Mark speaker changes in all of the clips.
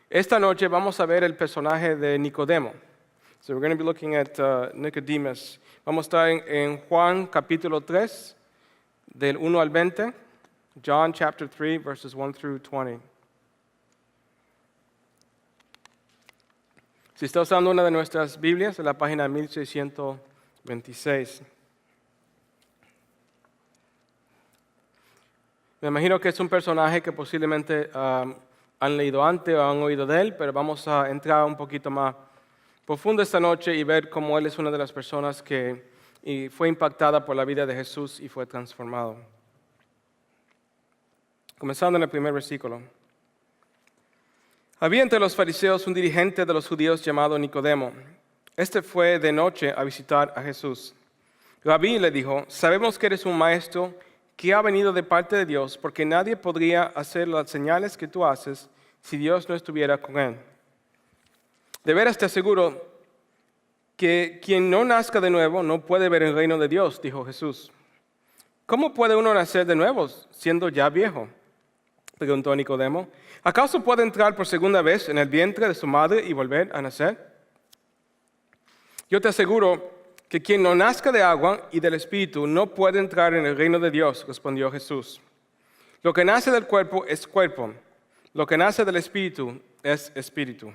Speaker 1: Esta noche vamos a ver el personaje de Nicodemo. So we're going to be looking at Nicodemus. Vamos a estar en Juan capítulo 3, del 1 al 20. John chapter 3, verses 1 through 20. Si está usando una de nuestras Biblias, en la página 1626. Me imagino que es un personaje que posiblemente han leído antes o han oído de él, pero vamos a entrar un poquito más profundo esta noche y ver cómo él es una de las personas que fue impactada por la vida de Jesús y fue transformado. Comenzando en el primer versículo. Había entre los fariseos un dirigente de los judíos llamado Nicodemo. Este fue de noche a visitar a Jesús. Rabí le dijo, sabemos que eres un maestro que ha venido de parte de Dios, porque nadie podría hacer las señales que tú haces si Dios no estuviera con él. De veras te aseguro que quien no nazca de nuevo no puede ver el reino de Dios, dijo Jesús. ¿Cómo puede uno nacer de nuevo siendo ya viejo?, preguntó Nicodemo. ¿Acaso puede entrar por segunda vez en el vientre de su madre y volver a nacer? Yo te aseguro que quien no nazca de agua y del Espíritu no puede entrar en el reino de Dios, respondió Jesús. Lo que nace del cuerpo es cuerpo, lo que nace del Espíritu es espíritu.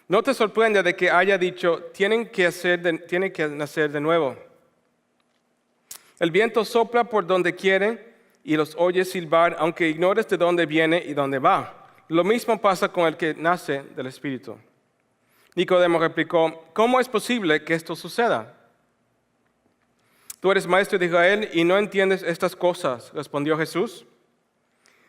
Speaker 1: No te sorprenda de que haya dicho, tienen que nacer de nuevo. El viento sopla por donde quiere y los oyes silbar, aunque ignores de dónde viene y dónde va. Lo mismo pasa con el que nace del Espíritu. Nicodemo replicó, ¿cómo es posible que esto suceda? Tú eres maestro de Israel y no entiendes estas cosas, respondió Jesús.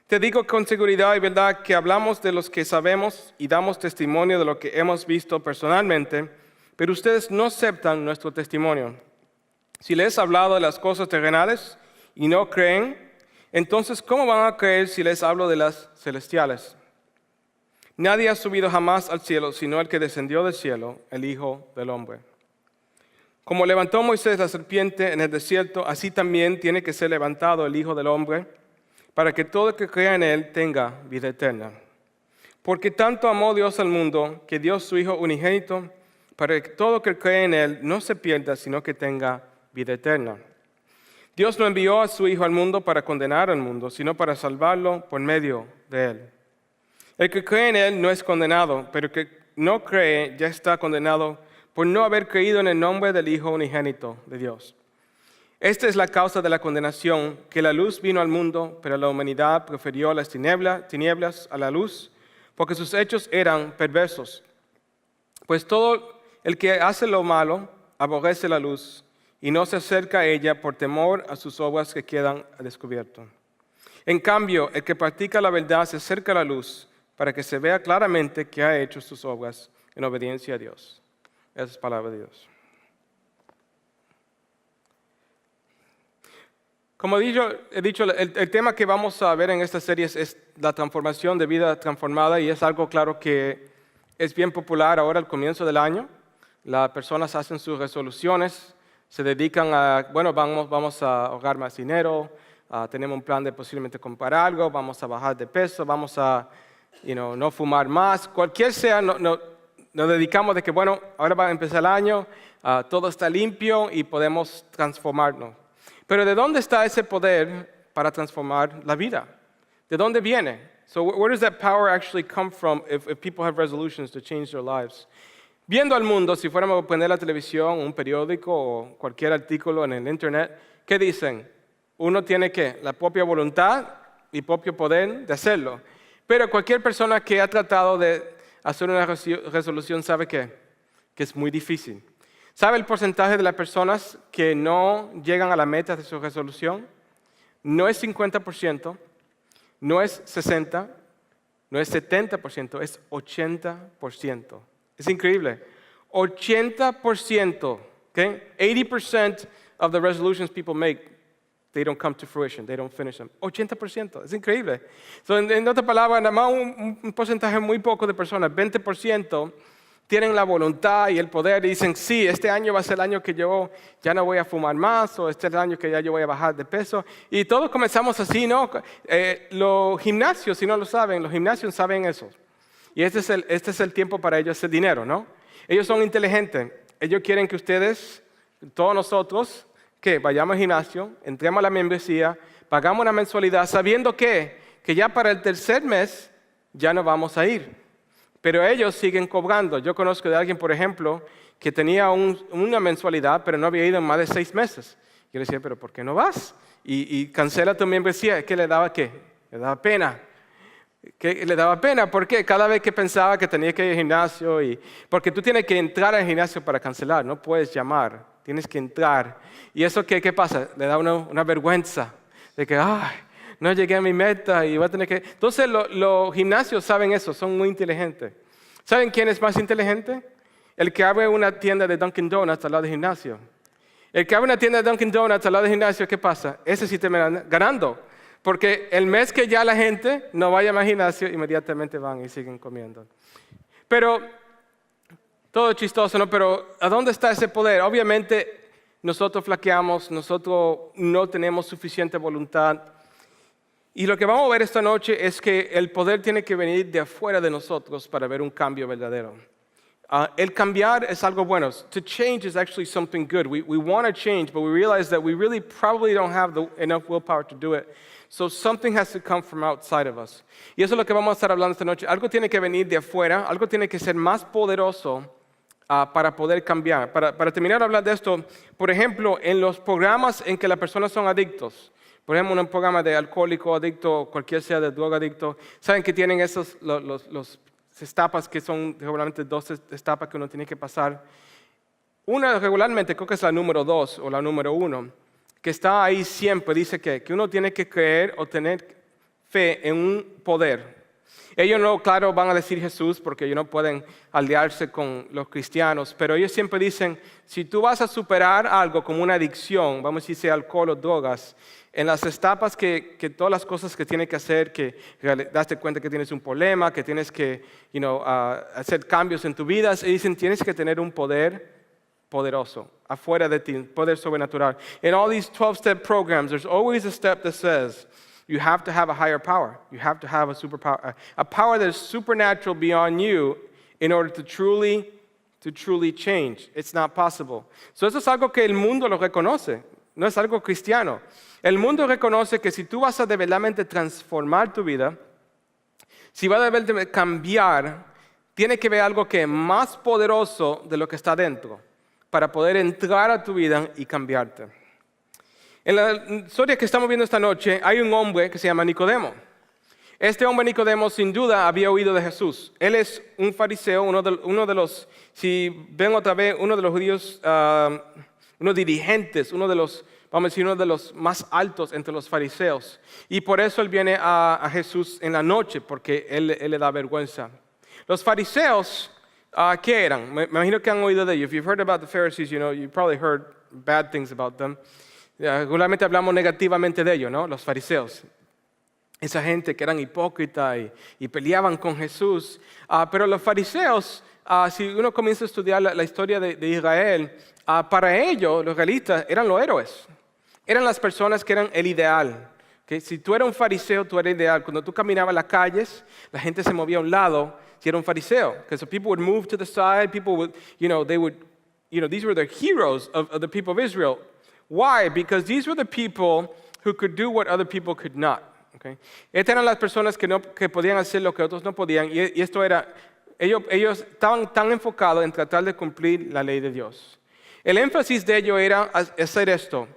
Speaker 1: Te digo con seguridad y verdad que hablamos de los que sabemos y damos testimonio de lo que hemos visto personalmente, pero ustedes no aceptan nuestro testimonio. Si les he hablado de las cosas terrenales y no creen, entonces ¿cómo van a creer si les hablo de las celestiales? Nadie ha subido jamás al cielo, sino el que descendió del cielo, el Hijo del Hombre. Como levantó Moisés la serpiente en el desierto, así también tiene que ser levantado el Hijo del Hombre, para que todo el que crea en él tenga vida eterna. Porque tanto amó Dios al mundo, que dio su Hijo unigénito, para que todo el que cree en él no se pierda, sino que tenga vida eterna. Dios no envió a su Hijo al mundo para condenar al mundo, sino para salvarlo por medio de él. El que cree en él no es condenado, pero el que no cree ya está condenado por no haber creído en el nombre del Hijo unigénito de Dios. Esta es la causa de la condenación, que la luz vino al mundo, pero la humanidad prefirió las tinieblas a la luz, porque sus hechos eran perversos. Pues todo el que hace lo malo aborrece la luz y no se acerca a ella por temor a sus obras que quedan a descubierto. En cambio, el que practica la verdad se acerca a la luz para que se vea claramente que ha hecho sus obras en obediencia a Dios. Esa es palabra de Dios. Como he dicho, el tema que vamos a ver en esta serie es la transformación de vida transformada, y es algo claro que es bien popular ahora al comienzo del año. Las personas hacen sus resoluciones, se dedican a, vamos a ahorrar más dinero, tenemos un plan de posiblemente comprar algo, vamos a bajar de peso, vamos a no fumar más, cualquier sea, nos dedicamos de que, ahora va a empezar el año, todo está limpio y podemos transformarnos. Pero ¿de dónde está ese poder para transformar la vida? ¿De dónde viene? So where does that power actually come from if people have resolutions to change their lives? Viendo al mundo, si fuéramos a poner la televisión, un periódico o cualquier artículo en el internet, ¿qué dicen? Uno tiene la propia voluntad y propio poder de hacerlo. Pero cualquier persona que ha tratado de hacer una resolución sabe que es muy difícil. ¿Sabe el porcentaje de las personas que no llegan a la meta de su resolución? No es 50%, no es 60%, no es 70%, es 80%. Es increíble. 80%, okay? 80% of the resolutions people make, they don't come to fruition, they don't finish them. 80%, es increíble. So, en otras palabras, nada más un porcentaje muy poco de personas, 20%, tienen la voluntad y el poder y dicen, sí, este año va a ser el año que yo ya no voy a fumar más, o este es el año que ya yo voy a bajar de peso. Y todos comenzamos así, ¿no? Los gimnasios, si no lo saben, los gimnasios saben eso. Y este es el tiempo para ellos hacer dinero, ¿no? Ellos son inteligentes. Ellos quieren que ustedes, todos nosotros, que vayamos al gimnasio, entremos a la membresía, pagamos una mensualidad, sabiendo que ya para el tercer mes ya no vamos a ir. Pero ellos siguen cobrando. Yo conozco de alguien, por ejemplo, que tenía una mensualidad, pero no había ido en más de 6 meses. Yo le decía, ¿pero por qué no vas? Y cancela tu membresía. ¿Es que le daba qué? Le daba pena. ¿Qué le daba pena? ¿Por qué? Cada vez que pensaba que tenía que ir al gimnasio. Porque tú tienes que entrar al gimnasio para cancelar. No puedes llamar. Tienes que entrar. ¿Y eso qué pasa? Le da una vergüenza. De que, ay, no llegué a mi meta y voy a tener que... Entonces los gimnasios saben eso. Son muy inteligentes. ¿Saben quién es más inteligente? El que abre una tienda de Dunkin' Donuts al lado del gimnasio. El que abre una tienda de Dunkin' Donuts al lado del gimnasio, ¿qué pasa? Ese sí termina ganando. Porque el mes que ya la gente no vaya más al gimnasio, inmediatamente van y siguen comiendo. Pero, todo chistoso, ¿no? Pero, ¿a dónde está ese poder? Obviamente, nosotros flaqueamos, nosotros no tenemos suficiente voluntad. Y lo que vamos a ver esta noche es que el poder tiene que venir de afuera de nosotros para ver un cambio verdadero. El cambiar es algo bueno. To change is actually something good. We want to change, but we realize that we really probably don't have enough willpower to do it. So something has to come from outside of us. Y eso es lo que vamos a estar hablando esta noche. Algo tiene que venir de afuera, algo tiene que ser más poderoso para poder cambiar. Para terminar de hablar de esto, por ejemplo, en los programas en que las personas son adictos, por ejemplo, en un programa de alcohólico adicto, cualquier sea de droga adicto, saben que tienen esos, los etapas que son regularmente 2 etapas que uno tiene que pasar. Una regularmente, creo que es la número 2 o la número 1, que está ahí siempre, dice que uno tiene que creer o tener fe en un poder. Ellos no, claro, van a decir Jesús porque ellos no pueden aliarse con los cristianos, pero ellos siempre dicen, si tú vas a superar algo como una adicción, vamos a decir sea alcohol o drogas, en las etapas que todas las cosas que tienes que hacer, que darte cuenta que tienes un problema, que tienes que hacer cambios en tu vida, y dicen, tienes que tener un poder poderoso, afuera de ti, poder sobrenatural. In all these 12-step programs, there's always a step that says, you have to have a higher power. You have to have a superpower, a power that is supernatural beyond you in order to truly change. It's not possible. So eso es algo que el mundo lo reconoce, no es algo cristiano. El mundo reconoce que si tú vas a verdaderamente transformar tu vida, si vas a verdaderamente cambiar, tiene que ver algo que es más poderoso de lo que está dentro, para poder entrar a tu vida y cambiarte. En la historia que estamos viendo esta noche, hay un hombre que se llama Nicodemo. Este hombre Nicodemo sin duda había oído de Jesús. Él es un fariseo, uno de los, si ven otra vez, uno de los judíos, unos dirigentes, uno de los más altos entre los fariseos. Y por eso él viene a Jesús en la noche, porque él le da vergüenza. Los fariseos, ¿qué eran? Me imagino que han oído de ellos. If you've heard about the Pharisees, you probably heard bad things about them. Regularmente hablamos negativamente de ellos, ¿no? Los fariseos. Esa gente que eran hipócritas y peleaban con Jesús. Pero los fariseos, si uno comienza a estudiar la historia de Israel, para ellos, los israelitas, eran los héroes. Eran las personas que eran el ideal. ¿Okay? Si tú eras un fariseo, tú eras ideal. Cuando tú caminabas las calles, la gente se movía a un lado si era un fariseo. Because people would move to the side, people would, these were the heroes of the people of Israel. Why? Because these were the people who could do what other people could not. Okay? Estas eran las personas que podían hacer lo que otros no podían. Y esto era, ellos estaban tan enfocados en tratar de cumplir la ley de Dios. El énfasis de ellos era hacer esto.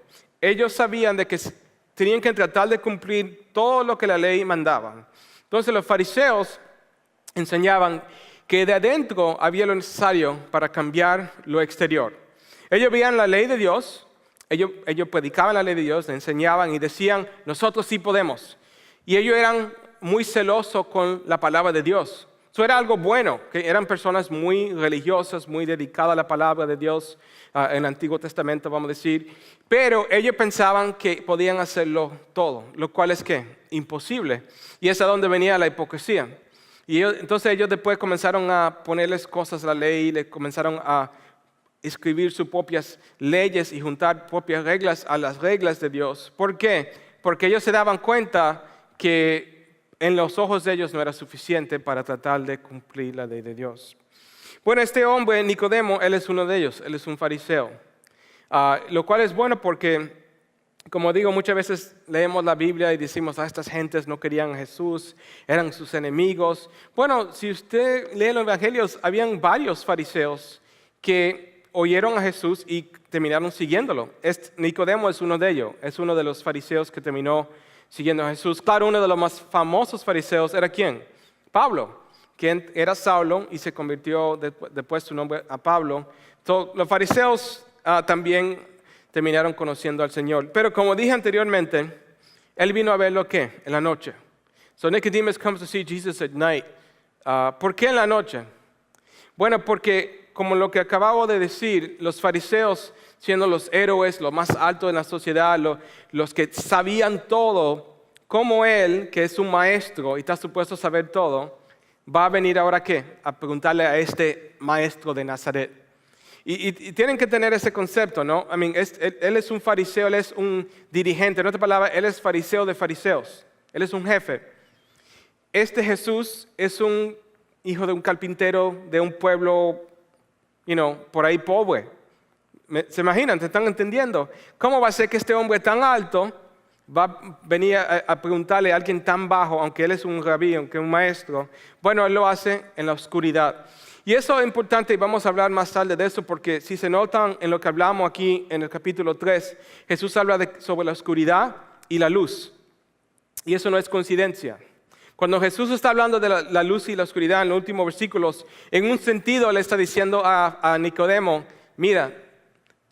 Speaker 1: Ellos sabían de que tenían que tratar de cumplir todo lo que la ley mandaba. Entonces los fariseos enseñaban que de adentro había lo necesario para cambiar lo exterior. Ellos veían la ley de Dios, ellos predicaban la ley de Dios, le enseñaban y decían, nosotros sí podemos. Y ellos eran muy celosos con la palabra de Dios. Eso era algo bueno, que eran personas muy religiosas, muy dedicadas a la palabra de Dios en el Antiguo Testamento, vamos a decir. Pero ellos pensaban que podían hacerlo todo, lo cual es ¿qué? Imposible. Y es a donde venía la hipocresía. Y entonces ellos después comenzaron a ponerles cosas a la ley, le comenzaron a escribir sus propias leyes y juntar propias reglas a las reglas de Dios. ¿Por qué? Porque ellos se daban cuenta que en los ojos de ellos no era suficiente para tratar de cumplir la ley de Dios. Bueno, este hombre, Nicodemo, él es uno de ellos, él es un fariseo. Lo cual es bueno porque, como digo, muchas veces leemos la Biblia y decimos, estas gentes no querían a Jesús, eran sus enemigos. Bueno, si usted lee los evangelios, habían varios fariseos que oyeron a Jesús y terminaron siguiéndolo. Nicodemo es uno de ellos, es uno de los fariseos que terminó siguiendo a Jesús. Claro, uno de los más famosos fariseos era ¿quién? Pablo, quien era Saulo y se convirtió después su nombre a Pablo. Entonces, los fariseos también terminaron conociendo al Señor. Pero como dije anteriormente, él vino a verlo ¿qué? En la noche. So Nicodemus comes to see Jesus at night. ¿Por qué en la noche? Bueno, porque como lo que acababa de decir, los fariseos, siendo los héroes, los más altos en la sociedad, los que sabían todo, como él, que es un maestro y está supuesto a saber todo, va a venir ahora ¿qué? A preguntarle a este maestro de Nazaret. Y tienen que tener ese concepto, ¿no? Él es un fariseo, él es un dirigente. En otras palabras, él es fariseo de fariseos. Él es un jefe. Este Jesús es un hijo de un carpintero de un pueblo, por ahí pobre. ¿Se imaginan? ¿Te están entendiendo? ¿Cómo va a ser que este hombre tan alto va a venir a preguntarle a alguien tan bajo, aunque él es un rabí, aunque es un maestro? Bueno, él lo hace en la oscuridad. Y eso es importante y vamos a hablar más tarde de eso porque si se notan en lo que hablamos aquí en el capítulo 3, Jesús habla sobre la oscuridad y la luz. Y eso no es coincidencia. Cuando Jesús está hablando de la luz y la oscuridad en los últimos versículos, en un sentido le está diciendo a Nicodemo, mira,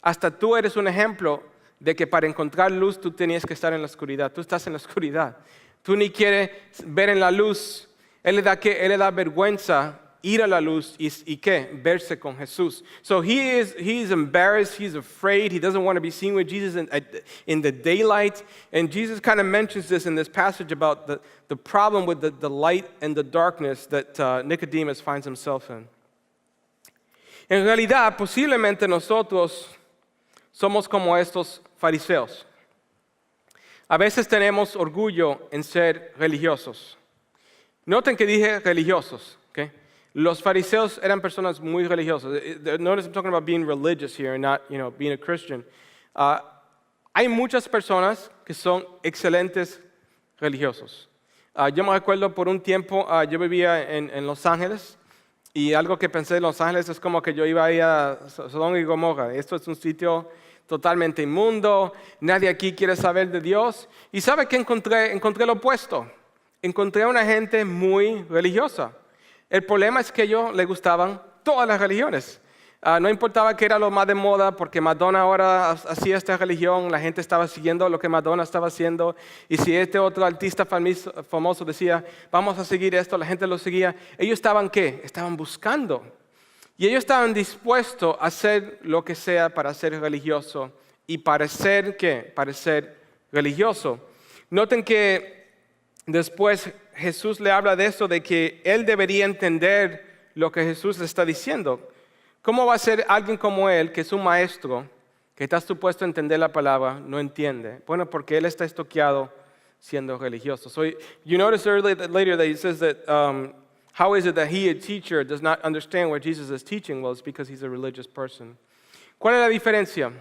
Speaker 1: hasta tú eres un ejemplo de que para encontrar luz tú tenías que estar en la oscuridad. Tú estás en la oscuridad. Tú ni quieres ver en la luz. Él le da vergüenza ir a la luz y ¿qué? Verse con Jesús. So he's embarrassed, he's afraid, he doesn't want to be seen with Jesus in the daylight. And Jesus kind of mentions this in this passage about the problem with the light and the darkness that Nicodemus finds himself in. En realidad, posiblemente nosotros somos como estos fariseos. A veces tenemos orgullo en ser religiosos. Noten que dije religiosos, ¿ok? Los fariseos eran personas muy religiosas. Notice I'm talking about being religious here and not, being a Christian. Hay muchas personas que son excelentes religiosos. Yo me recuerdo por un tiempo, yo vivía en Los Ángeles y algo que pensé en Los Ángeles es como que yo iba ahí a Sodoma y Gomorra. Esto es un sitio totalmente inmundo, nadie aquí quiere saber de Dios. ¿Y sabe qué encontré? Encontré lo opuesto. Encontré a una gente muy religiosa. El problema es que a ellos les gustaban todas las religiones. No importaba que era lo más de moda, porque Madonna ahora hacía esta religión, la gente estaba siguiendo lo que Madonna estaba haciendo. Y si este otro artista famoso decía, vamos a seguir esto, la gente lo seguía. Ellos estaban ¿qué? Estaban buscando. Y ellos estaban dispuestos a hacer lo que sea para ser religioso. Y parecer ¿qué? Parecer religioso. Noten que después Jesús le habla de eso, de que él debería entender lo que Jesús le está diciendo. ¿Cómo va a ser alguien como él, que es un maestro, que está supuesto a entender la palabra, no entiende? Bueno, porque él está estoqueado siendo religioso. So you notice later that he says that, how is it that he, a teacher, does not understand what Jesus is teaching? Well, it's because he's a religious person. ¿Cuál es la diferencia?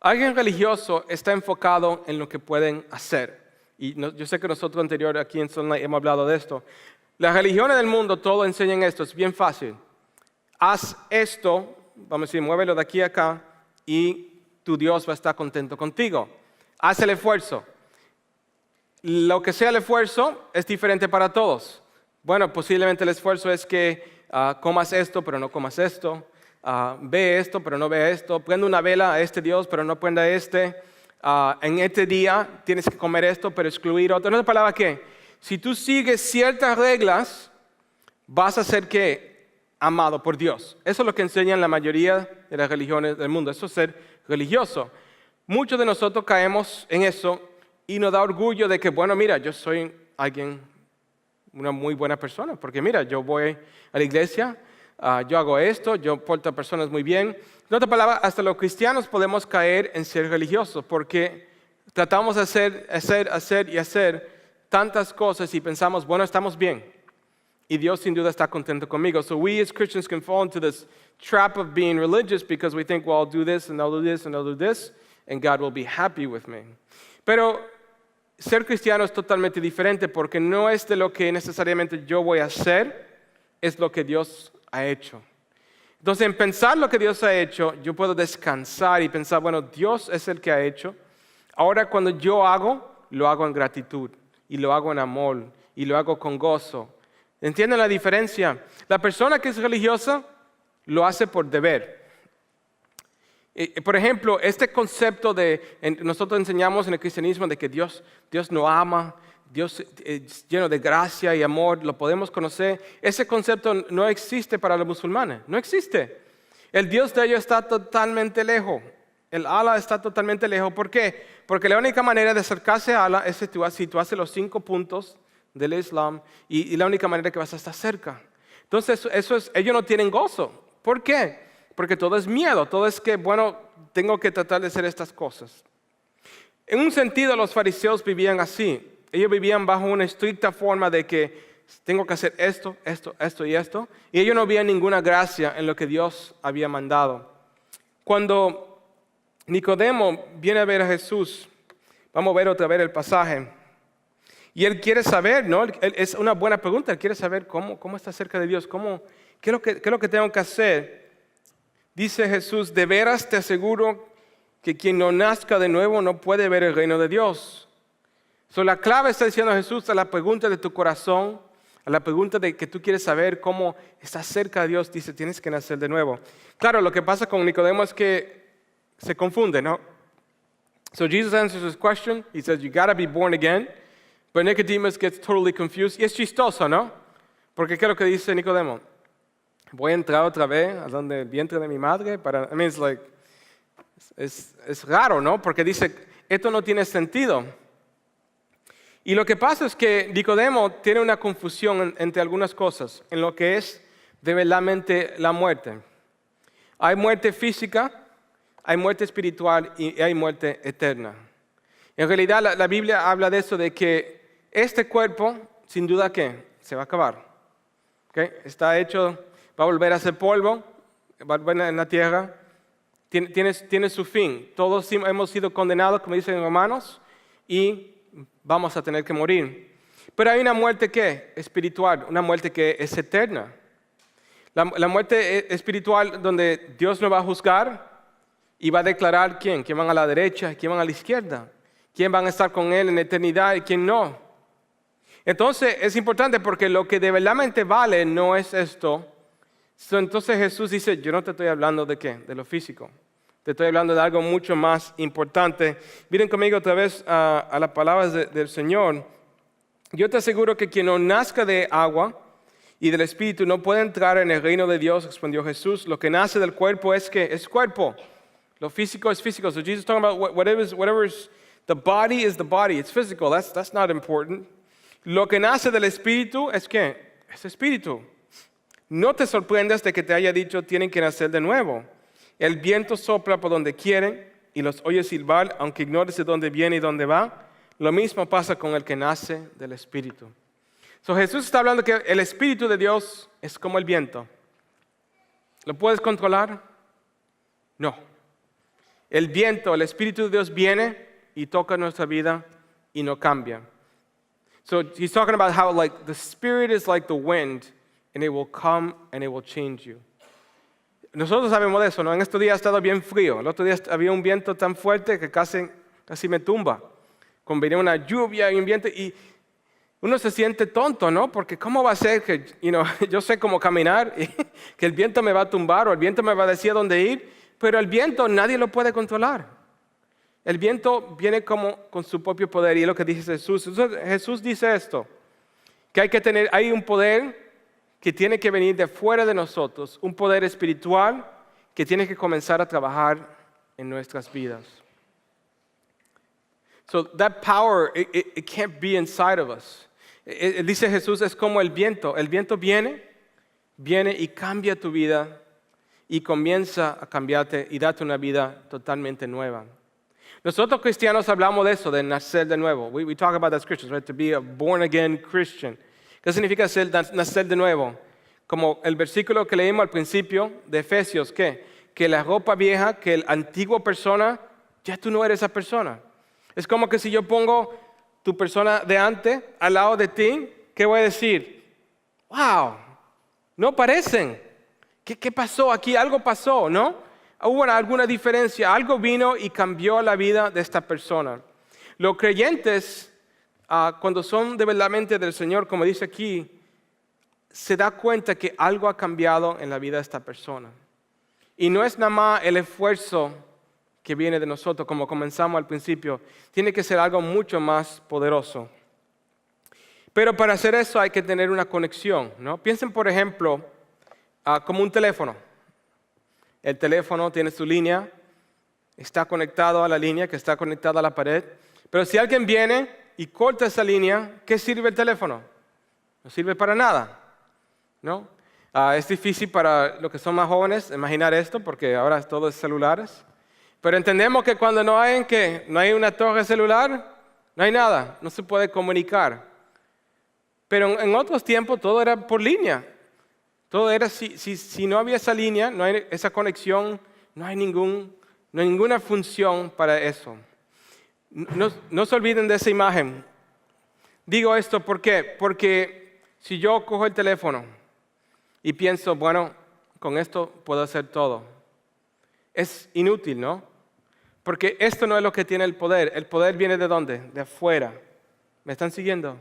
Speaker 1: Alguien religioso está enfocado en lo que pueden hacer. Y yo sé que nosotros anterior aquí en Sunlight hemos hablado de esto. Las religiones del mundo todo enseñan esto, es bien fácil. Haz esto, vamos a decir, muévelo de aquí a acá y tu Dios va a estar contento contigo. Haz el esfuerzo. Lo que sea el esfuerzo es diferente para todos. Bueno, posiblemente el esfuerzo es que comas esto, pero no comas esto. Ve esto, pero no ve esto. Prende una vela a este Dios, pero no prenda a este. En este día tienes que comer esto, pero excluir otro. En otra palabra, ¿qué? Si tú sigues ciertas reglas, vas a ser ¿qué? Amado por Dios. Eso es lo que enseñan la mayoría de las religiones del mundo. Eso es ser religioso. Muchos de nosotros caemos en eso y nos da orgullo de que, bueno, mira, yo soy una muy buena persona, porque mira, yo voy a la iglesia, yo hago esto, yo porto a personas muy bien. En otra palabra, hasta los cristianos podemos caer en ser religiosos porque tratamos de hacer tantas cosas y pensamos, bueno, estamos bien. Y Dios sin duda está contento conmigo. So we as Christians can fall into this trap of being religious because we think, well, I'll do this and I'll do this and I'll do this, and God will be happy with me. Pero ser cristiano es totalmente diferente porque no es de lo que necesariamente yo voy a hacer, es lo que Dios ha hecho. Entonces, en pensar lo que Dios ha hecho, yo puedo descansar y pensar, bueno, Dios es el que ha hecho. Ahora cuando yo hago, lo hago en gratitud y lo hago en amor y lo hago con gozo. ¿Entienden la diferencia? La persona que es religiosa lo hace por deber. Por ejemplo, este concepto nosotros enseñamos en el cristianismo de que Dios nos ama, Dios es lleno de gracia y amor, lo podemos conocer. Ese concepto no existe para los musulmanes, no existe. El Dios de ellos está totalmente lejos. El Allah está totalmente lejos. ¿Por qué? Porque la única manera de acercarse a Allah es si tú haces los 5 puntos del Islam y la única manera que vas a estar cerca. Entonces, ellos no tienen gozo. ¿Por qué? Porque todo es miedo, todo es que, bueno, tengo que tratar de hacer estas cosas. En un sentido, los fariseos vivían así. Ellos vivían bajo una estricta forma de que tengo que hacer esto y esto. Y ellos no veían ninguna gracia en lo que Dios había mandado. Cuando Nicodemo viene a ver a Jesús, vamos a ver otra vez el pasaje. Y él quiere saber, ¿no? Es una buena pregunta, él quiere saber cómo está cerca de Dios, qué es lo que tengo que hacer. Dice Jesús, de veras te aseguro que quien no nazca de nuevo no puede ver el reino de Dios. La clave está diciendo Jesús a la pregunta de tu corazón, a la pregunta de que tú quieres saber cómo estás cerca de Dios, dice, tienes que nacer de nuevo. Claro, lo que pasa con Nicodemo es que se confunde, ¿no? So Jesus answers his question. He says, you gotta be born again. But Nicodemus gets totally confused. Y es chistoso, ¿no? Porque ¿qué es lo que dice Nicodemo? Voy a entrar otra vez a donde el vientre de mi madre es raro, ¿no? Porque dice, esto no tiene sentido. Y lo que pasa es que Nicodemo tiene una confusión entre algunas cosas en lo que es de verdaderamente la muerte. Hay muerte física, hay muerte espiritual y hay muerte eterna. En realidad la Biblia habla de eso, de que este cuerpo, sin duda, ¿qué? Se va a acabar. ¿Okay? Está hecho, va a volver a ser polvo, va a volver en la tierra, tiene su fin. Todos hemos sido condenados, como dicen en Romanos, y vamos a tener que morir. Pero hay una muerte que es espiritual, una muerte que es eterna. La muerte espiritual donde Dios nos va a juzgar y va a declarar quién van a la derecha, quién van a la izquierda, quién van a estar con Él en la eternidad y quién no. Entonces es importante porque lo que de verdaderamente vale no es esto. Entonces Jesús dice, yo no te estoy hablando de qué, de lo físico. Te estoy hablando de algo mucho más importante. Miren conmigo otra vez a las palabras del Señor. Yo te aseguro que quien no nazca de agua y del Espíritu no puede entrar en el reino de Dios, respondió Jesús. Lo que nace del cuerpo es que es cuerpo. Lo físico es físico. So Jesus is talking about whatever's the body is the body. It's physical. That's not important. Lo que nace del Espíritu es que es Espíritu. No te sorprendas de que te haya dicho tienen que nacer de nuevo. El viento sopla por donde quiere y los oyes silbar, aunque ignores de dónde viene y dónde va. Lo mismo pasa con el que nace del Espíritu. Jesús está hablando que el Espíritu de Dios es como el viento. ¿Lo puedes controlar? No. El viento, el Espíritu de Dios viene y toca nuestra vida y no cambia. So he's talking about how like the Spirit is like the wind and it will come and it will change you. Nosotros sabemos de eso, ¿no? En estos días ha estado bien frío. El otro día había un viento tan fuerte que casi me tumba. Venía una lluvia y un viento y uno se siente tonto, ¿no? Porque ¿cómo va a ser que yo sé cómo caminar y que el viento me va a tumbar o el viento me va a decir a dónde ir? Pero el viento nadie lo puede controlar. El viento viene como con su propio poder y es lo que dice Jesús. Entonces, Jesús dice esto, que hay un poder que tiene que venir de fuera de nosotros, un poder espiritual que tiene que comenzar a trabajar en nuestras vidas. So that power, it can't be inside of us. Dice Jesús, es como el viento. El viento viene y cambia tu vida y comienza a cambiarte y darte una vida totalmente nueva. Nosotros cristianos hablamos de eso, de nacer de nuevo. We talk about that as Christians, right? To be a born again Christian. ¿Qué significa nacer de nuevo? Como el versículo que leímos al principio de Efesios, ¿qué? Que la ropa vieja, que la antigua persona, ya tú no eres esa persona. Es como que si yo pongo tu persona de antes al lado de ti, ¿qué voy a decir? ¡Wow! No parecen. ¿Qué pasó aquí? Algo pasó, ¿no? Hubo alguna diferencia. Algo vino y cambió la vida de esta persona. Los creyentes, cuando son de verdaderamente del Señor, como dice aquí, se da cuenta que algo ha cambiado en la vida de esta persona. Y no es nada más el esfuerzo que viene de nosotros, como comenzamos al principio. Tiene que ser algo mucho más poderoso. Pero para hacer eso hay que tener una conexión, ¿no? Piensen, por ejemplo, como un teléfono. El teléfono tiene su línea, está conectado a la línea, que está conectada a la pared. Pero si alguien viene y corta esa línea, ¿qué sirve el teléfono? No sirve para nada, ¿no? Es difícil para los que son más jóvenes imaginar esto, porque ahora todo es celulares. Pero entendemos que cuando no hay una torre celular, no hay nada, no se puede comunicar. Pero en otros tiempos todo era por línea. Todo era, si no había esa línea, no hay esa conexión, no hay ninguna función para eso. No se olviden de esa imagen. Digo esto, ¿por qué? Porque si yo cojo el teléfono y pienso, bueno, con esto puedo hacer todo, es inútil, ¿no? Porque esto no es lo que tiene el poder. El poder viene ¿de dónde? De afuera. ¿Me están siguiendo?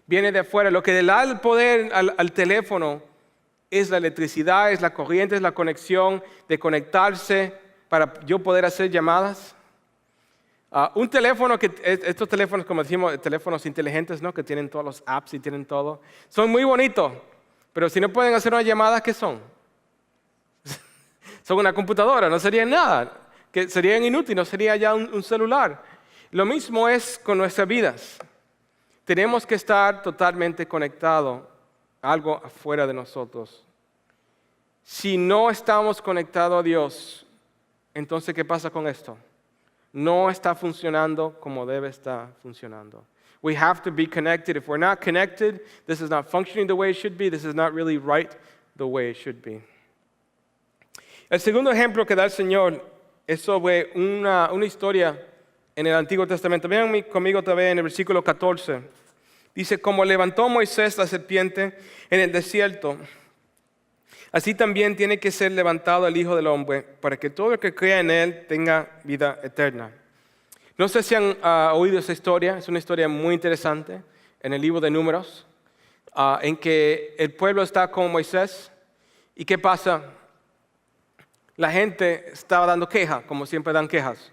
Speaker 1: Viene de afuera. Lo que le da el poder al teléfono es la electricidad, es la corriente, es la conexión de conectarse para yo poder hacer llamadas. Un teléfono, estos teléfonos, como decimos, teléfonos inteligentes, ¿no? Que tienen todos los apps y tienen todo, son muy bonitos, pero si no pueden hacer una llamada, ¿qué son? Son una computadora, no serían nada, que serían inútiles, no sería ya un celular. Lo mismo es con nuestras vidas. Tenemos que estar totalmente conectados a algo afuera de nosotros. Si no estamos conectados a Dios, entonces ¿qué pasa con esto? No está funcionando como debe estar funcionando. We have to be connected. If we're not connected, this is not functioning the way it should be. This is not really right the way it should be. El segundo ejemplo que da el Señor es sobre una historia en el Antiguo Testamento. Vean conmigo otra vez en el versículo 14. Dice, como levantó Moisés la serpiente en el desierto, así también tiene que ser levantado el Hijo del Hombre para que todo el que crea en Él tenga vida eterna. No sé si han oído esa historia, es una historia muy interesante en el libro de Números, en que el pueblo está con Moisés y ¿qué pasa? La gente estaba dando queja, como siempre dan quejas.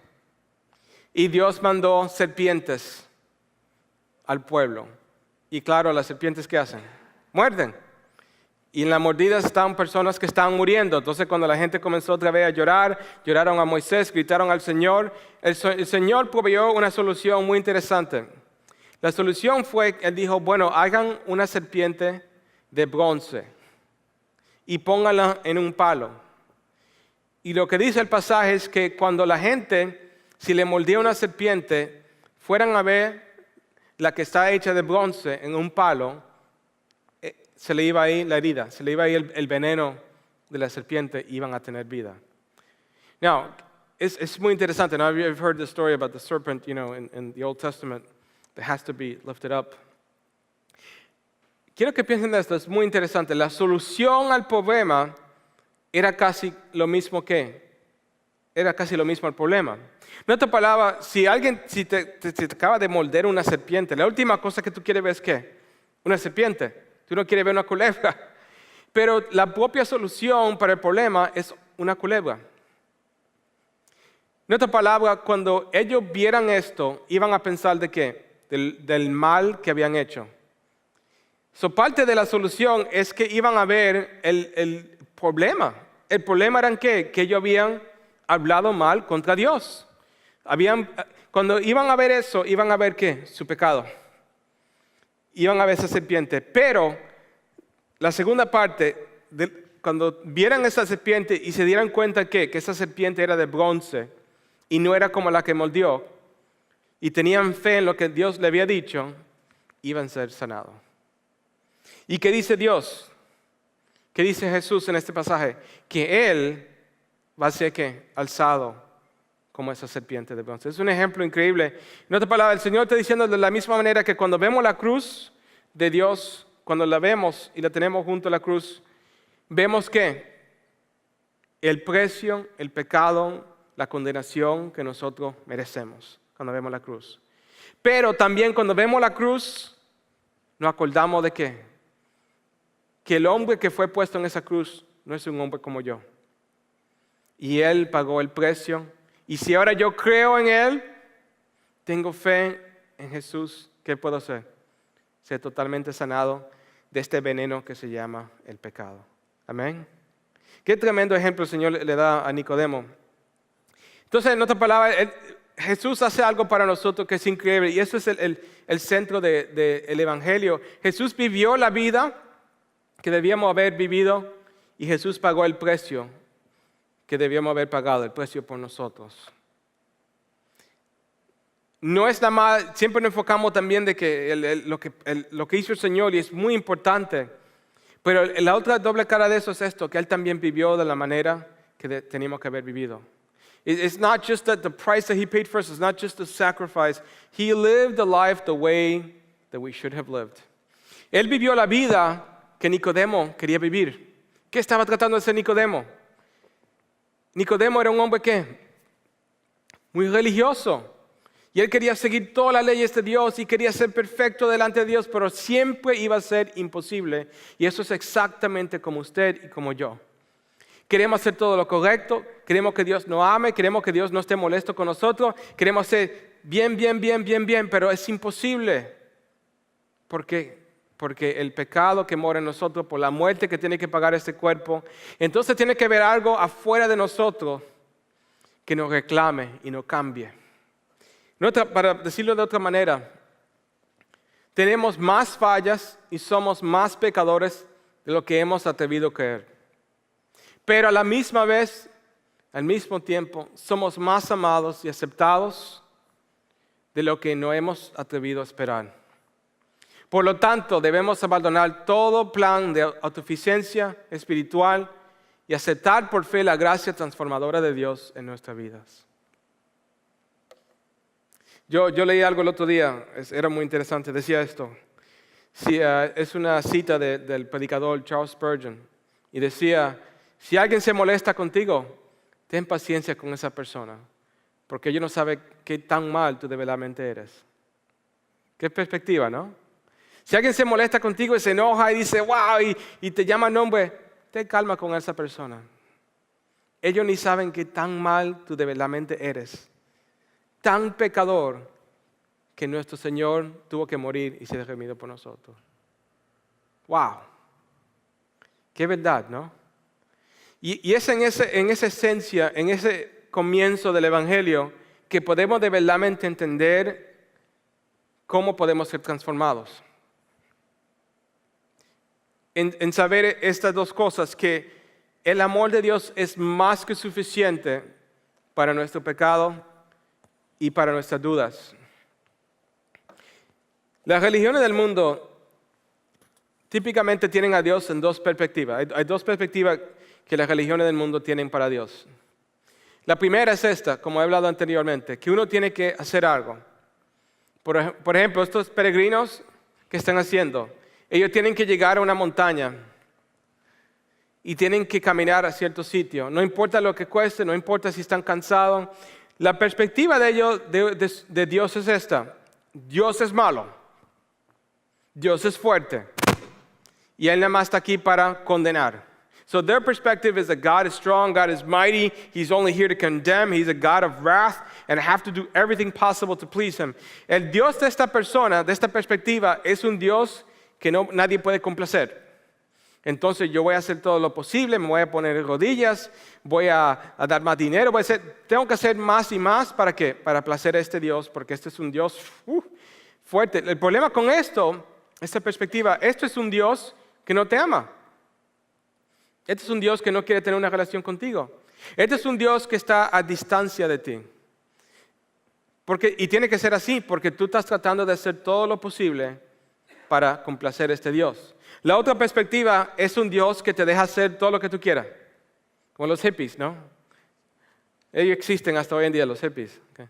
Speaker 1: Y Dios mandó serpientes al pueblo. Y claro, las serpientes ¿qué hacen? Muerden. Y en las mordidas estaban personas que estaban muriendo. Entonces cuando la gente comenzó otra vez a llorar, lloraron a Moisés, gritaron al Señor. El Señor proveyó una solución muy interesante. La solución fue, Él dijo, bueno, hagan una serpiente de bronce y pónganla en un palo. Y lo que dice el pasaje es que cuando la gente, si le mordía una serpiente, fueran a ver la que está hecha de bronce en un palo, se le iba a ir la herida, se le iba a ir el veneno de la serpiente y iban a tener vida. Now, es muy interesante. Now, you've heard the story about the serpent, in the Old Testament that has to be lifted up. Quiero que piensen de esto, es muy interesante. La solución al problema era casi lo mismo al problema. En otras palabras, si te acaba de morder una serpiente, la última cosa que tú quieres ver es ¿qué? Una serpiente. Tú no quieres ver una culebra. Pero la propia solución para el problema es una culebra. En otras palabras, cuando ellos vieran esto, iban a pensar ¿de qué? Del mal que habían hecho. Parte de la solución es que iban a ver el problema. El problema era ¿qué? Que ellos habían hablado mal contra Dios. Cuando iban a ver eso, iban a ver ¿qué? Su pecado. Iban a ver esa serpiente. Pero la segunda parte, cuando vieran esa serpiente y se dieran cuenta que esa serpiente era de bronce, y no era como la que mordió, y tenían fe en lo que Dios le había dicho, iban a ser sanados. ¿Y qué dice Dios? ¿Qué dice Jesús en este pasaje? Que Él va a ser ¿qué? Alzado como esa serpiente de bronce. Es un ejemplo increíble. En otras palabras, el Señor está diciendo de la misma manera que cuando vemos la cruz de Dios, cuando la vemos y la tenemos junto a la cruz, vemos que el precio, el pecado, la condenación que nosotros merecemos cuando vemos la cruz. Pero también cuando vemos la cruz, nos acordamos de ¿qué? Que el hombre que fue puesto en esa cruz no es un hombre como yo. Y Él pagó el precio. Y si ahora yo creo en Él, tengo fe en Jesús, ¿qué puedo hacer? Ser totalmente sanado de este veneno que se llama el pecado. Amén. Qué tremendo ejemplo el Señor le da a Nicodemo. Entonces, en otras palabras, Jesús hace algo para nosotros que es increíble. Y eso es el centro del Evangelio. Jesús vivió la vida que debíamos haber vivido y Jesús pagó el precio que debíamos haber pagado, el precio por nosotros. No es nada más, siempre nos enfocamos también de que lo que hizo el Señor, y es muy importante, pero la otra doble cara de eso es esto, que Él también vivió de la manera que teníamos que haber vivido. It's not just that the price that He paid for us, it's not just the sacrifice. He lived the life the way that we should have lived. Él vivió la vida que Nicodemo quería vivir. ¿Qué estaba tratando de hacer Nicodemo? Nicodemo era un hombre ¿qué? Muy religioso. Y él quería seguir todas las leyes de Dios y quería ser perfecto delante de Dios, pero siempre iba a ser imposible. Y eso es exactamente como usted y como yo. Queremos hacer todo lo correcto, queremos que Dios nos ame, queremos que Dios no esté molesto con nosotros, queremos hacer bien, pero es imposible. ¿Por qué? Porque el pecado que mora en nosotros, por la muerte que tiene que pagar este cuerpo, entonces tiene que haber algo afuera de nosotros que nos reclame y nos cambie. Para decirlo de otra manera, tenemos más fallas y somos más pecadores de lo que hemos atrevido a creer. Pero a la misma vez, al mismo tiempo, somos más amados y aceptados de lo que no hemos atrevido a esperar. Por lo tanto, debemos abandonar todo plan de autosuficiencia espiritual y aceptar por fe la gracia transformadora de Dios en nuestras vidas. Yo leí algo el otro día, era muy interesante, decía esto. Sí, es una cita del predicador Charles Spurgeon, y decía, si alguien se molesta contigo, ten paciencia con esa persona, porque ellos no saben qué tan mal tú de verdaderamente eres. Qué perspectiva, ¿no? Si alguien se molesta contigo y se enoja y dice, wow, y te llama nombre, ten calma con esa persona. Ellos ni saben qué tan mal tú de verdaderamente eres. Tan pecador que nuestro Señor tuvo que morir y ser redimido por nosotros. Wow. Qué verdad, ¿no? Y es en esa esencia, en ese comienzo del Evangelio, que podemos de verdaderamente entender cómo podemos ser transformados. En saber estas dos cosas, que el amor de Dios es más que suficiente para nuestro pecado y para nuestras dudas. Las religiones del mundo típicamente tienen a Dios en dos perspectivas. Hay dos perspectivas que las religiones del mundo tienen para Dios. La primera es esta, como he hablado anteriormente, que uno tiene que hacer algo. Por ejemplo, estos peregrinos que están haciendo, ellos tienen que llegar a una montaña y tienen que caminar a cierto sitio. No importa lo que cueste, no importa si están cansados. La perspectiva de ellos, de Dios es esta. Dios es malo. Dios es fuerte. Y Él nada más está aquí para condenar. So their perspective is that God is strong, God is mighty, He's only here to condemn, He's a God of wrath, and I have to do everything possible to please Him. El Dios de esta persona, de esta perspectiva, es un Dios que nadie puede complacer. Entonces yo voy a hacer todo lo posible, me voy a poner en rodillas, voy a dar más dinero, tengo que hacer más y más. ¿Para qué? Para placer a este Dios, porque este es un Dios fuerte. El problema con esta perspectiva, esto es un Dios que no te ama. Este es un Dios que no quiere tener una relación contigo. Este es un Dios que está a distancia de ti. Y tiene que ser así, porque tú estás tratando de hacer todo lo posible para complacer a este Dios. La otra perspectiva es un Dios que te deja hacer todo lo que tú quieras. Como los hippies, ¿no? Ellos existen hasta hoy en día, los hippies. Okay.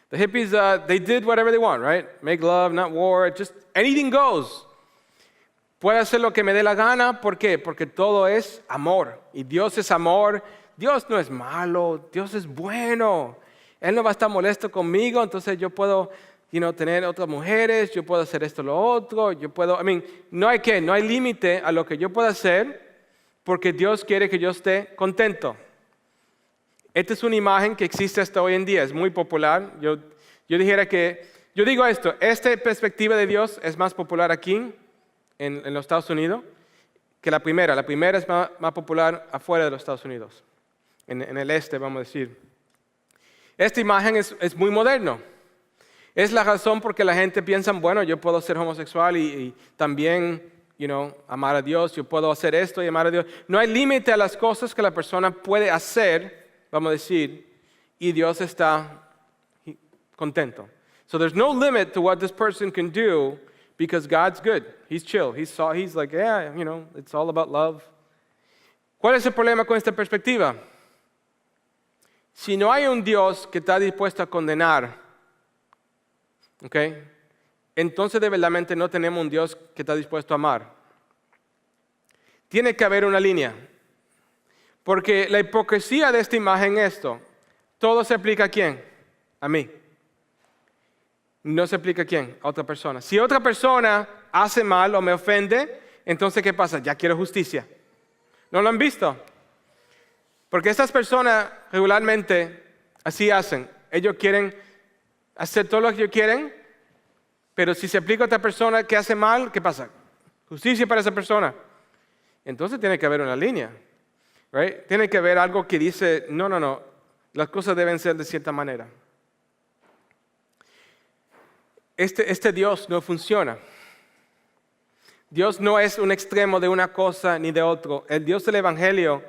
Speaker 1: The hippies, they did whatever they want, right? Make love, not war, just anything goes. Puedo hacer lo que me dé la gana, ¿por qué? Porque todo es amor. Y Dios es amor. Dios no es malo, Dios es bueno. Él no va a estar molesto conmigo, entonces yo puedo tener otras mujeres, yo puedo hacer esto, lo otro, no hay límite a lo que yo pueda hacer porque Dios quiere que yo esté contento. Esta es una imagen que existe hasta hoy en día, es muy popular. Yo digo esto, esta perspectiva de Dios es más popular aquí en los Estados Unidos que la primera. La primera es más popular afuera de los Estados Unidos, en el este, vamos a decir. Esta imagen es muy moderno. Es la razón por que la gente piensa, bueno, yo puedo ser homosexual y también, amar a Dios. Yo puedo hacer esto y amar a Dios. No hay límite a las cosas que la persona puede hacer, vamos a decir, y Dios está contento. So there's no limit to what this person can do because God's good. He's chill. He's like, yeah, it's all about love. ¿Cuál es el problema con esta perspectiva? Si no hay un Dios que está dispuesto a condenar, ¿okay? Entonces de verdad no tenemos un Dios que está dispuesto a amar. Tiene que haber una línea. Porque la hipocresía de esta imagen es esto. Todo se aplica a ¿quién? A mí. No se aplica a ¿quién? A otra persona. Si otra persona hace mal o me ofende, entonces ¿qué pasa? Ya quiero justicia. ¿No lo han visto? Porque estas personas regularmente así hacen. Ellos quieren hacer todo lo que ellos quieren, pero si se aplica a otra persona que hace mal, ¿qué pasa? Justicia para esa persona. Entonces tiene que haber una línea. Right? Tiene que haber algo que dice, no, las cosas deben ser de cierta manera. Este Dios no funciona. Dios no es un extremo de una cosa ni de otro. El Dios del Evangelio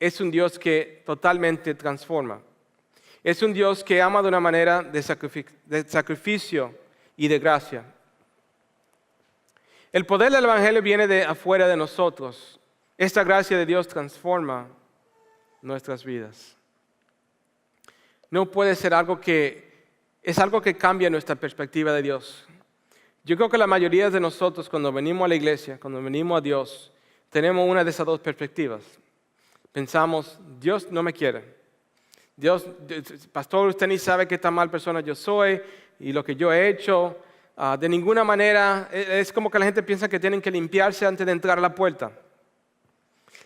Speaker 1: es un Dios que totalmente transforma. Es un Dios que ama de una manera de sacrificio y de gracia. El poder del Evangelio viene de afuera de nosotros. Esta gracia de Dios transforma nuestras vidas. No puede ser algo que cambia nuestra perspectiva de Dios. Yo creo que la mayoría de nosotros cuando venimos a la iglesia, cuando venimos a Dios, tenemos una de esas dos perspectivas. Pensamos, Dios no me quiere. Dios, pastor, usted ni sabe qué tan mal persona yo soy y lo que yo he hecho. De ninguna manera, es como que la gente piensa que tienen que limpiarse antes de entrar a la puerta.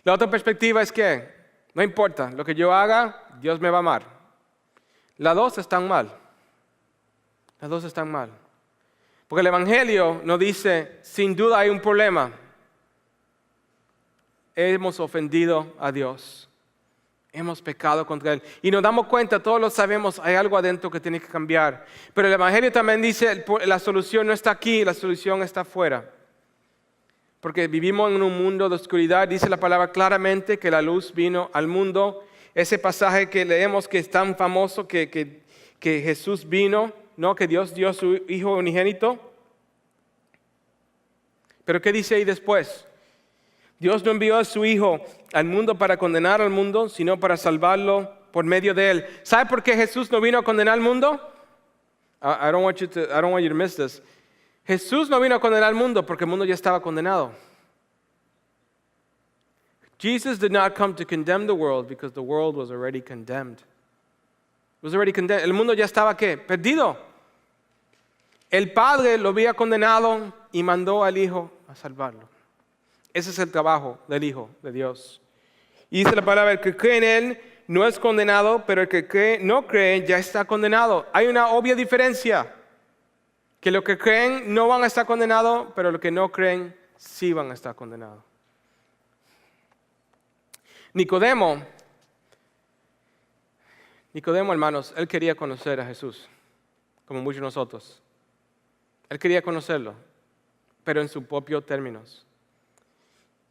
Speaker 1: La otra perspectiva es que no importa, lo que yo haga, Dios me va a amar. Las dos están mal. Las dos están mal. Porque el Evangelio nos dice, sin duda hay un problema. Hemos ofendido a Dios. Hemos pecado contra Él. Y nos damos cuenta, todos lo sabemos, hay algo adentro que tiene que cambiar. Pero el Evangelio también dice, la solución no está aquí, la solución está afuera. Porque vivimos en un mundo de oscuridad. Dice la palabra claramente que la luz vino al mundo. Ese pasaje que leemos que es tan famoso que Jesús vino, ¿no? Que Dios dio a su Hijo unigénito. Pero ¿qué dice ahí después? Dios no envió a su Hijo al mundo para condenar al mundo, sino para salvarlo por medio de Él. ¿Sabe por qué Jesús no vino a condenar al mundo? I don't want you to miss this. Jesús no vino a condenar al mundo porque el mundo ya estaba condenado. Jesus did not come to condemn the world because the world was already condemned. It was already condemned. El mundo ya estaba ¿qué? Perdido. El Padre lo había condenado y mandó al Hijo a salvarlo. Ese es el trabajo del Hijo de Dios. Y dice la palabra, el que cree en Él no es condenado, pero el que no cree ya está condenado. Hay una obvia diferencia. Que los que creen no van a estar condenados, pero los que no creen sí van a estar condenados. Nicodemo, hermanos, él quería conocer a Jesús, como muchos de nosotros. Él quería conocerlo, pero en sus propios términos.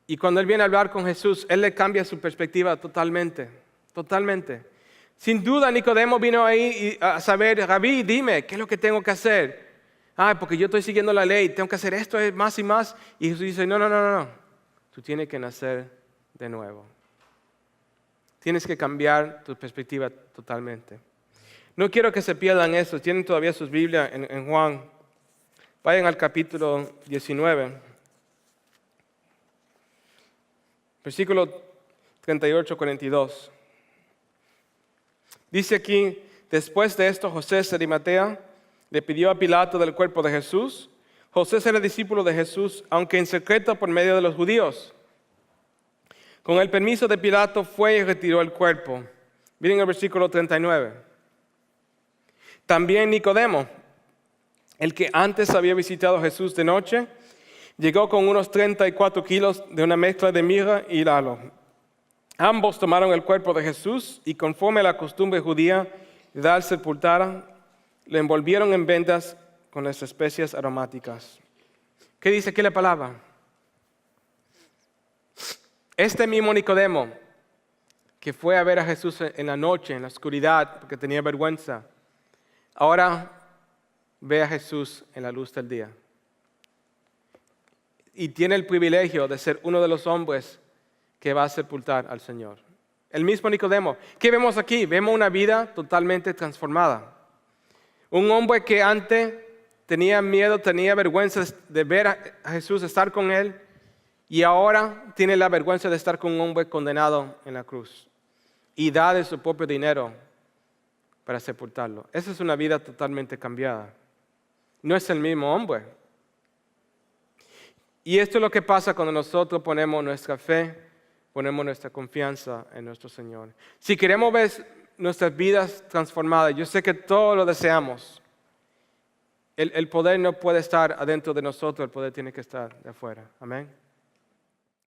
Speaker 1: Y cuando él viene a hablar con Jesús, él le cambia su perspectiva totalmente, totalmente. Sin duda Nicodemo vino ahí a saber, Rabí, dime, ¿qué es lo que tengo que hacer? Porque yo estoy siguiendo la ley, tengo que hacer esto más y más. Y Jesús dice, no. Tú tienes que nacer de nuevo. Tienes que cambiar tu perspectiva totalmente. No quiero que se pierdan eso. Tienen todavía sus Biblias en Juan. Vayan al capítulo 19. Versículo 38-42. Dice aquí, después de esto, José de Arimatea le pidió a Pilato del cuerpo de Jesús. José era discípulo de Jesús, aunque en secreto por medio de los judíos. Con el permiso de Pilato fue y retiró el cuerpo. Miren el versículo 39. También Nicodemo, el que antes había visitado a Jesús de noche, llegó con unos 34 kilos de una mezcla de mirra y halo. Ambos tomaron el cuerpo de Jesús y conforme a la costumbre judía de dar sepultura, lo envolvieron en vendas con las especias aromáticas. ¿Qué dice aquí la palabra? Este mismo Nicodemo, que fue a ver a Jesús en la noche, en la oscuridad, porque tenía vergüenza, ahora ve a Jesús en la luz del día. Y tiene el privilegio de ser uno de los hombres que va a sepultar al Señor. El mismo Nicodemo. ¿Qué vemos aquí? Vemos una vida totalmente transformada. Un hombre que antes tenía miedo, tenía vergüenza de ver a Jesús, estar con él, y ahora tiene la vergüenza de estar con un hombre condenado en la cruz y da de su propio dinero para sepultarlo. Esa es una vida totalmente cambiada. No es el mismo hombre. Y esto es lo que pasa cuando nosotros ponemos nuestra fe, ponemos nuestra confianza en nuestro Señor. Si queremos ver nuestras vidas transformadas, yo sé que todos lo deseamos. El poder no puede estar adentro de nosotros, el poder tiene que estar de afuera. Amén.